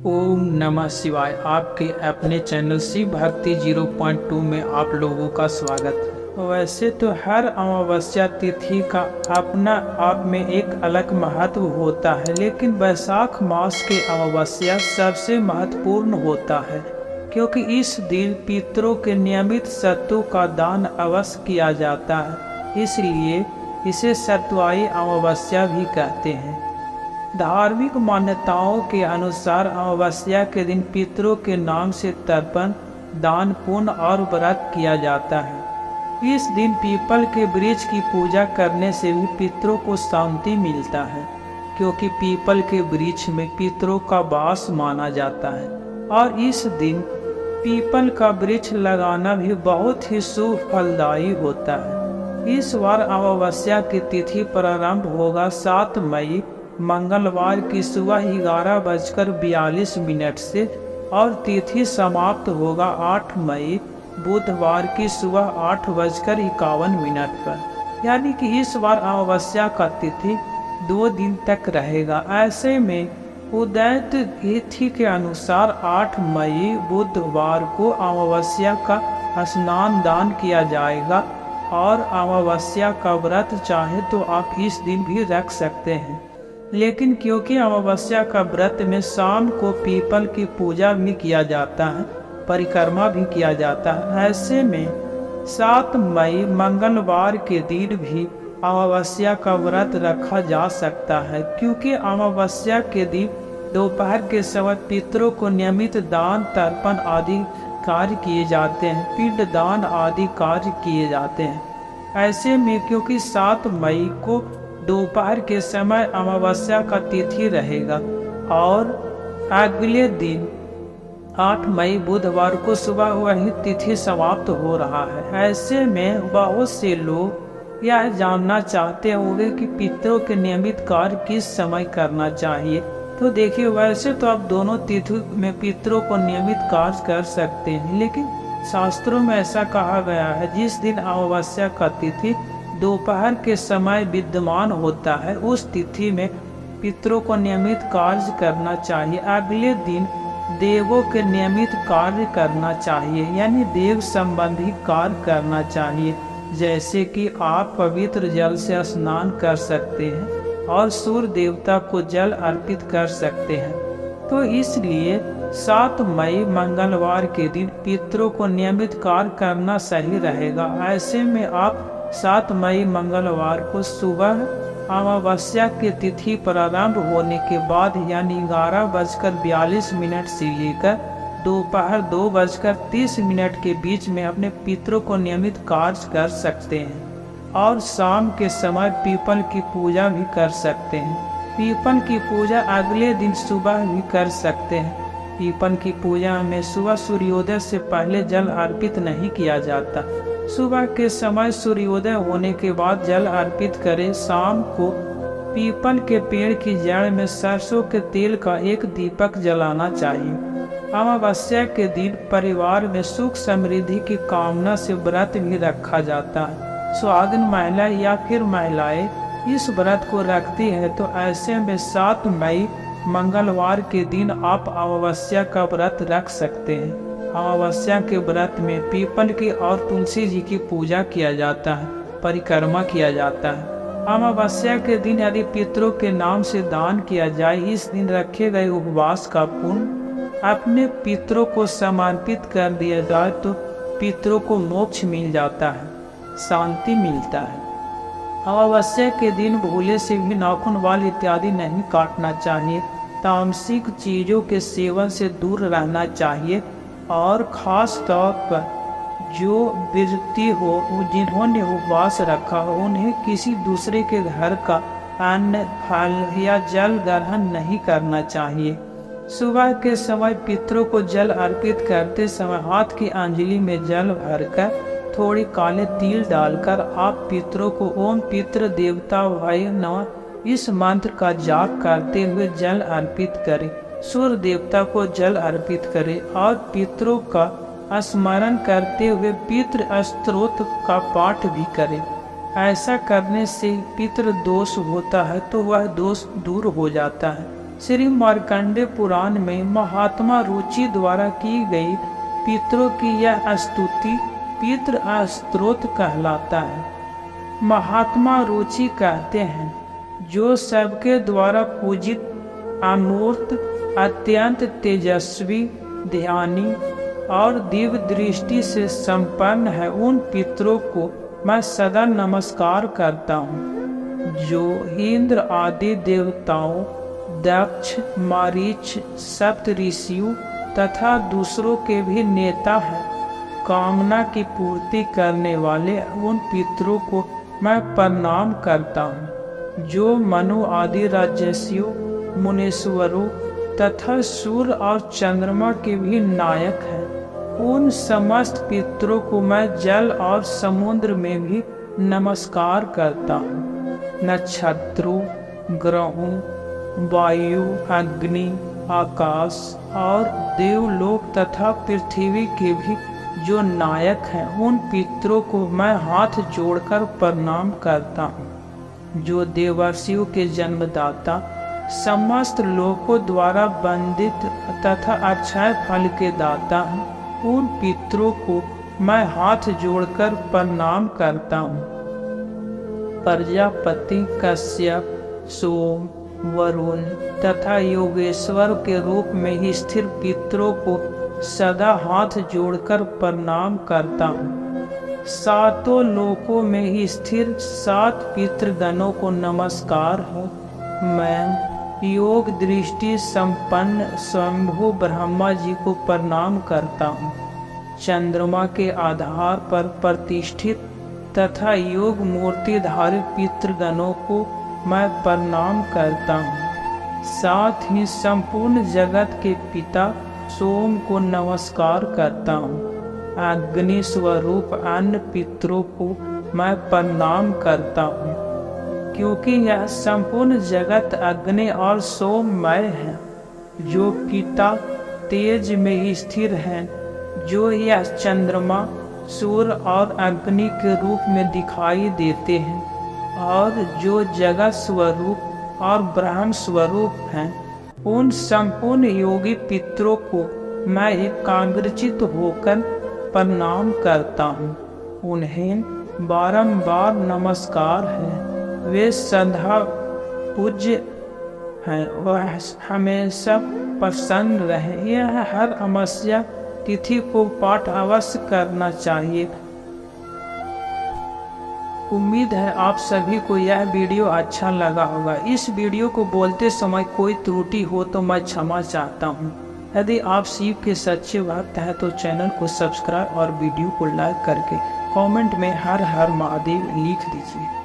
ओम नमः शिवाय। आपके अपने चैनल शिव भक्ति 0.2 में आप लोगों का स्वागत है। वैसे तो हर अमावस्या तिथि का अपना आप में एक अलग महत्व होता है, लेकिन वैशाख मास के अमावस्या सबसे महत्वपूर्ण होता है, क्योंकि इस दिन पितरों के नियमित सत्तू का दान अवश्य किया जाता है। इसलिए इसे सत्वाई अमावस्या भी कहते हैं। धार्मिक मान्यताओं के अनुसार अमावस्या के दिन पितरों के नाम से तर्पण, दान, पुण्य और व्रत किया जाता है। इस दिन पीपल के वृक्ष की पूजा करने से भी पितरों को शांति मिलता है, क्योंकि पीपल के वृक्ष में पितरों का वास माना जाता है। और इस दिन पीपल का वृक्ष लगाना भी बहुत ही शुभ फलदायी होता है। इस बार अमावस्या की तिथि प्रारंभ होगा 7 मई मंगलवार की सुबह 11:42 से और तिथि समाप्त होगा 8 मई बुधवार की सुबह 8:51 पर। यानी कि इस बार अमावस्या का तिथि 2 दिन तक रहेगा। ऐसे में उदय तिथि के अनुसार 8 मई बुधवार को अमावस्या का स्नान दान किया जाएगा और अमावस्या का व्रत चाहे तो आप इस दिन भी रख सकते हैं। लेकिन क्योंकि अमावस्या का व्रत में शाम को पीपल की पूजा भी किया जाता है, परिक्रमा भी किया जाता है, ऐसे में 7 मई मंगलवार के दिन भी अमावस्या का व्रत रखा जा सकता है, क्योंकि अमावस्या के दिन दोपहर के समय पितरों को नियमित दान, तर्पण आदि कार्य किए जाते हैं, पिंड दान आदि कार्य किए जाते हैं। ऐसे में क्योंकि 7 मई को दोपहर के समय अमावस्या का तिथि रहेगा और अगले दिन 8 मई बुधवार को सुबह वही तिथि समाप्त हो रहा है। ऐसे में बहुत से लोग यह जानना चाहते होंगे कि पितरों के नियमित कार्य किस समय करना चाहिए। तो देखिए, वैसे तो आप दोनों तिथि में पितरों को नियमित कार्य कर सकते हैं, लेकिन शास्त्रों में ऐसा कहा गया है जिस दिन अमावस्या का तिथि दोपहर के समय विद्यमान होता है, उस तिथि में पितरों को नियमित कार्य करना चाहिए। अगले दिन देवों के नियमित कार्य करना चाहिए, यानी देव संबंधी कार्य करना चाहिए, जैसे कि आप पवित्र जल से स्नान कर सकते हैं और सूर्य देवता को जल अर्पित कर सकते हैं। तो इसलिए 7 मई मंगलवार के दिन पितरों को नियमित कार्य करना सही रहेगा। ऐसे में आप 7 मई मंगलवार को सुबह अमावस्या की तिथि प्रारंभ होने के बाद यानी 11:42 से लेकर दोपहर 2:30 के बीच में अपने पितरों को नियमित कार्य कर सकते हैं और शाम के समय पीपल की पूजा भी कर सकते हैं। पीपल की पूजा अगले दिन सुबह भी कर सकते हैं। पीपल की पूजा में सुबह सूर्योदय से पहले जल अर्पित नहीं किया जाता। सुबह के समय सूर्योदय होने के बाद जल अर्पित करें। शाम को पीपल के पेड़ की जड़ में सरसों के तेल का एक दीपक जलाना चाहिए। अमावस्या के दिन परिवार में सुख समृद्धि की कामना से व्रत भी रखा जाता है। सुहागिन महिला या फिर महिलाएं इस व्रत को रखती है, तो ऐसे में 7 मई मंगलवार के दिन आप अमावस्या का व्रत रख सकते हैं। अमावस्या के व्रत में पीपल की और तुलसी जी की पूजा किया जाता है, परिक्रमा किया जाता है। अमावस्या के दिन यदि पितरों के नाम से दान किया जाए, इस दिन रखे गए उपवास का पुण्य अपने पितरों को समर्पित कर दिया जाए, तो पितरों को मोक्ष मिल जाता है, शांति मिलता है। अमावस्या के दिन भूले से भी नाखून, बाल इत्यादि नहीं काटना चाहिए। तामसिक चीज़ों के सेवन से दूर रहना चाहिए और ख़ास तौर पर जो व्यक्ति हो जिन्होंने उपवास रखा हो, उन्हें किसी दूसरे के घर का अन्न, फल या जल ग्रहण नहीं करना चाहिए। सुबह के समय पितरों को जल अर्पित करते समय हाथ की अंजलि में जल भरकर थोड़ी काले तिल डालकर आप पितरों को ओम पितृ देवता भय नमः इस मंत्र का जाप करते हुए जल अर्पित करें। सूर्य देवता को जल अर्पित करें और पितरों का स्मरण करते हुए पितृ स्तोत्र का पाठ भी करें। ऐसा करने से पितृ दोष होता है तो वह दोष दूर हो जाता है। श्री मार्कंडेय पुराण में महात्मा रुचि द्वारा की गई पितरों की यह स्तुति पितृ स्तोत्र कहलाता है। महात्मा रुचि कहते हैं, जो सबके द्वारा पूजित, अमूर्त, अत्यंत तेजस्वी, ध्यानी और दिव्य दृष्टि से संपन्न है, उन पितरों को मैं सदा नमस्कार करता हूँ, जो इंद्र आदि देवताओं, दक्ष, मारीच, सप्त ऋषियों तथा दूसरों के भी नेता हैं। कामना की पूर्ति करने वाले उन पितरों को मैं प्रणाम करता हूँ, जो मनु आदि राजर्षियों, मुनीश्वरों तथा सूर्य और चंद्रमा के भी नायक हैं। उन समस्त पितरों को मैं जल और समुद्र में भी नमस्कार करता हूँ। नक्षत्रों, ग्रहों, वायु, अग्नि, आकाश और देवलोक तथा पृथ्वी के भी जो नायक हैं, उन पितरों को मैं हाथ जोड़कर प्रणाम करता हूँ, जो देवर्षियों के जन्मदाता, समस्त लोकों द्वारा वंदित तथा अक्षय फल के दाता हैं। उन पितरों को मैं हाथ जोड़कर प्रणाम करता हूँ। प्रजापति, कश्यप, सोम, वरुण तथा योगेश्वर के रूप में ही स्थिर पितरों को सदा हाथ जोड़कर प्रणाम करता हूँ। सातों लोकों में ही स्थिर 7 पितृगणों को नमस्कार है। मैं योग दृष्टि संपन्न स्वयंभू ब्रह्मा जी को प्रणाम करता हूँ। चंद्रमा के आधार पर प्रतिष्ठित तथा योग मूर्तिधारी पितृगणों को मैं प्रणाम करता हूँ। साथ ही संपूर्ण जगत के पिता सोम को नमस्कार करता हूँ। अग्नि स्वरूप अन्य पितरों को मैं प्रणाम करता हूँ, क्योंकि यह संपूर्ण जगत अग्नि और सोममय है। जो पिता तेज में स्थिर हैं, जो यह चंद्रमा, सूर्य और अग्नि के रूप में दिखाई देते हैं, और जो जगत स्वरूप और ब्रह्म स्वरूप हैं, उन संपूर्ण योगी पितरों को मैं एकाग्रचित होकर प्रणाम करता हूँ। उन्हें बारंबार नमस्कार है। वे सदा पूज्य हैं, वह हमेशा प्रसन्न रहे। यह हर अमावस्या तिथि को पाठ अवश्य करना चाहिए। उम्मीद है आप सभी को यह वीडियो अच्छा लगा होगा। इस वीडियो को बोलते समय कोई त्रुटि हो तो मैं क्षमा चाहता हूँ। यदि आप शिव के सच्चे भक्त हैं तो चैनल को सब्सक्राइब और वीडियो को लाइक करके कमेंट में हर हर महादेव लिख दीजिए।